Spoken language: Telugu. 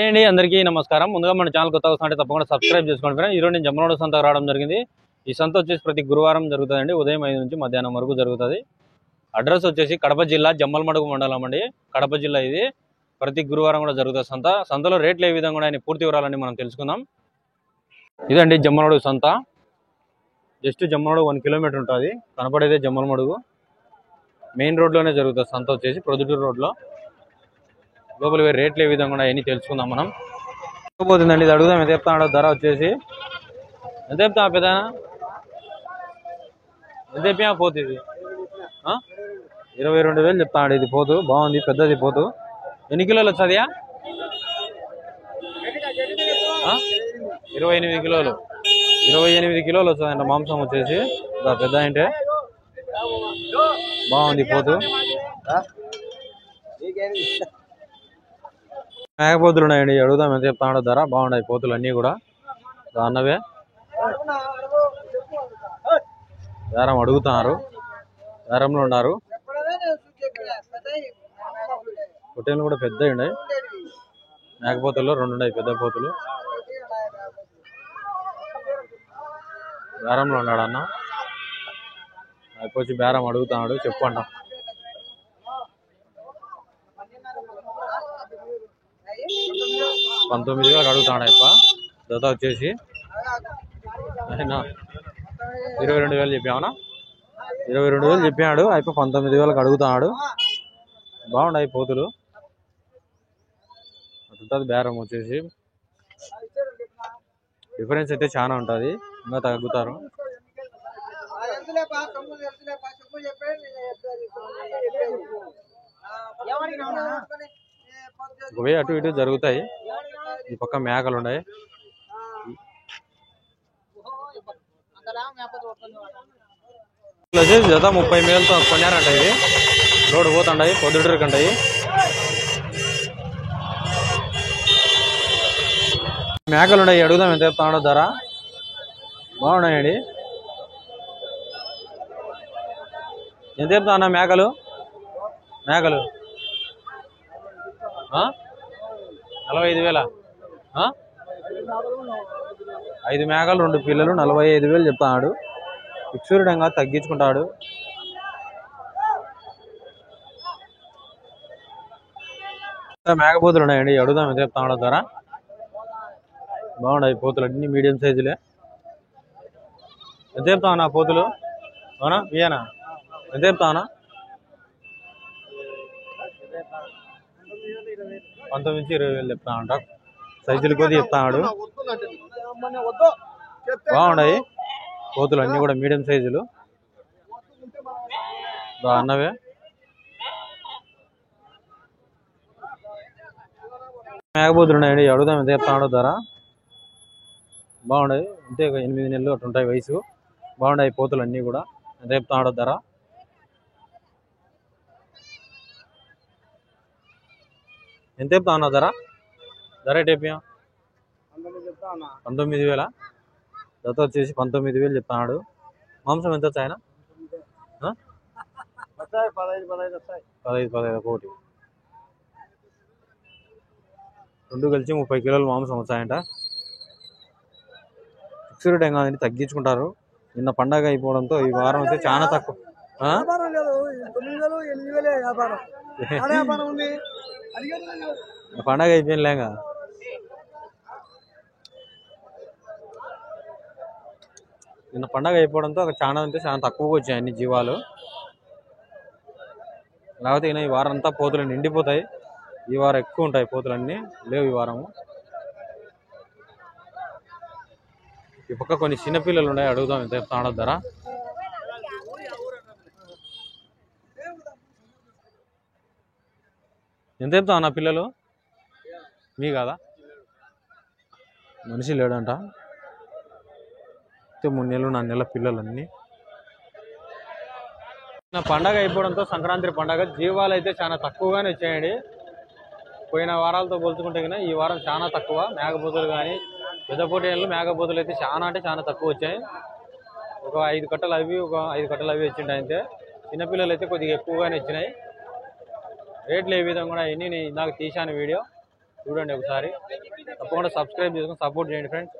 అండి అందరికీ నమస్కారం. ముందుగా మన ఛానల్ కొత్తగా వస్తుంటే తప్పకుండా సబ్స్క్రైబ్ చేసుకోండి ఫ్రెండ్స్. ఈరోజు నేను జమ్మలమడుగు సంతకు రావడం జరిగింది. ఈ సంత వచ్చేసి ప్రతి గురువారం జరుగుతుందండి. ఉదయం 5 నుంచి మధ్యాహ్నం వరకు జరుగుతుంది. అడ్రస్ వచ్చేసి కడప జిల్లా జమ్మలమడుగు మండలం అండి. కడప జిల్లా ఇది. ప్రతి గురువారం కూడా జరుగుతుంది సంత. సంతలో రేట్లు ఏ విధంగా ఉన్నాయని పూర్తి వివరాలన్నీ మనం తెలుసుకుందాం. ఇదండి జమ్మలమడుగు సంత. జస్ట్ జమ్మలమడుగు 1 కిలోమీటర్ ఉంటుంది. కనపడేదే జమ్మలమడుగు మెయిన్ రోడ్లోనే జరుగుతుంది సంత వచ్చేసి ప్రొద్దుటూరు రోడ్లో. లోపల రేట్లు ఏ విధంగా ఉన్నాయని తెలుసుకుందాం మనం. పోతుందండి ఇది అడుగుదాం. ఎంత చెప్తాడు ధర వచ్చేసి? ఎంత చెప్తా పెద్దనా? ఎంత చెప్పా పోతు ఇది? 22,000 చెప్తాడు. ఇది పోతు బాగుంది, పెద్దది పోతు. ఎన్ని కిలోలు వచ్చాదియా? 28 కిలోలు. 28 కిలోలు వస్తుందంట మాంసం వచ్చేసి. పెద్ద అంటే బాగుంది పోతు. మేకపోతులు ఉన్నాయండి. అడుగుదాం ఎంత చెప్తాడో ధర. బాగున్నాయి పోతులు అన్నీ కూడా అన్నవే. బేరం అడుగుతున్నారు, బేరంలో ఉన్నారు. పొట్టేలు కూడా పెద్దవి ఉన్నాయి. మేకపోతుల్లో 2 ఉన్నాయి పెద్ద పోతులు. బేరంలో ఉన్నాడు అన్న. అయిపోయి బేరం అడుగుతున్నాడు. చెప్పు అంట. 19,000 అడుగుతాడు అయిపో. జత వచ్చేసి 22,000 చెప్పామన్నా. 22,000 చెప్పాడు. అయిపో 19,000 అడుగుతున్నాడు. బాగున్నాయి పోతులు. అటుంటుంది బేరం వచ్చేసి. డిఫరెన్స్ అయితే చాలా ఉంటుంది. ఇంకా తగ్గుతారు. ఇవే అటు ఇటు జరుగుతాయి. ఈ పక్క మేకలు ఉన్నాయి. జత 30,000తో కొన్నారంట. ఇవి రోడ్డు పోతుంటాయి, పొద్దుటూరు కంటాయి. మేకలు ఉన్నాయి. అడుగుదాం ఎంత చెప్తాడో ధర. బాగున్నాయండి. ఎంత చెప్తా అన్న మేకలు? మేకలు 45,000. 5 మేకలు 2 పిల్లలు 45,000 చెప్తాడు. ఫిక్స్డ్గా తగ్గించుకుంటాడు. మేకపోతులు ఉన్నాయండి. అడుగుదాం ఎంత చెప్తాడో ధర. బాగున్నాయి పోతులు అన్ని మీడియం సైజులే. ఎంత చెప్తావన్నా పోతులు? అవునా ఇయేనా? ఎంత చెప్తావన్నా? 19,000-20,000 చెప్తా అంట. సైజులు కొద్ది చెప్తాడు. బాగున్నాయి పోతులు అన్ని కూడా మీడియం సైజులు. అన్నవే. మేకపోతులు ఉన్నాయండి. అడుగుదాం ఎంత చెప్తాడో ధర. బాగున్నాయి. అంతే 8 నెలలు అటు ఉంటాయి వయసు. బాగున్నాయి పోతులు అన్నీ కూడా. ఎంత చెప్తాడో ధర. ఎంత చెప్తా అన్నా ధర? ధర ఎటు చెప్పా? 19,000. జత వచ్చేసి 19,000 చెప్తాడు. మాంసం ఎంత వచ్చాయన? 15 ఒకటి. 2 కలిసి 30 కిలోలు మాంసం వచ్చాయంట. ఫిక్స్డ్ టైం కాదని తగ్గించుకుంటారు. నిన్న పండగ అయిపోవడంతో ఈ వారం అయితే చాలా తక్కువ. పండగ అయిపోయినలేగా. నిన్న పండగ అయిపోవడంతో చాలా అంటే చాలా తక్కువగా వచ్చాయి అన్ని జీవాలు. లేకపోతే ఈ వారం అంతా పోతులు నిండిపోతాయి. ఈ వారం ఎక్కువ ఉంటాయి పోతులన్నీ. లేవు ఈ వారము. ఈ పక్క కొన్ని చిన్నపిల్లలు ఉన్నాయి. అడుగుదాం ఎంత చెప్తాడో ధర. ఎంత చెప్తావు అన్న పిల్లలు? మీ కాదా? మనిషి లేడంట. 3 నెలలు 4 నెలల పిల్లలన్నీ. పండగ అయిపోవడంతో సంక్రాంతి పండగ జీవాలు అయితే చాలా తక్కువగానే వచ్చాయండి. పోయిన వారాలతో పోల్చుకుంటే కన్నా ఈ వారం చాలా తక్కువ. మేకపోతులు కానీ పెద్ద పోటీలు మేకపోతులు అయితే చాలా అంటే చాలా తక్కువ వచ్చాయి. ఒక 5 కట్టలు అవి, ఒక 5 కట్టలు అవి వచ్చింటాయి అంతే. చిన్నపిల్లలు అయితే కొద్దిగా ఎక్కువగానే వచ్చినాయి. రేట్లు ఏ విధంగా కూడా ఎన్ని నేను ఇందాక తీశాను వీడియో. చూడండి ఒకసారి. తప్పకుండా సబ్స్క్రైబ్ చేసుకొని సపోర్ట్ చేయండి ఫ్రెండ్స్.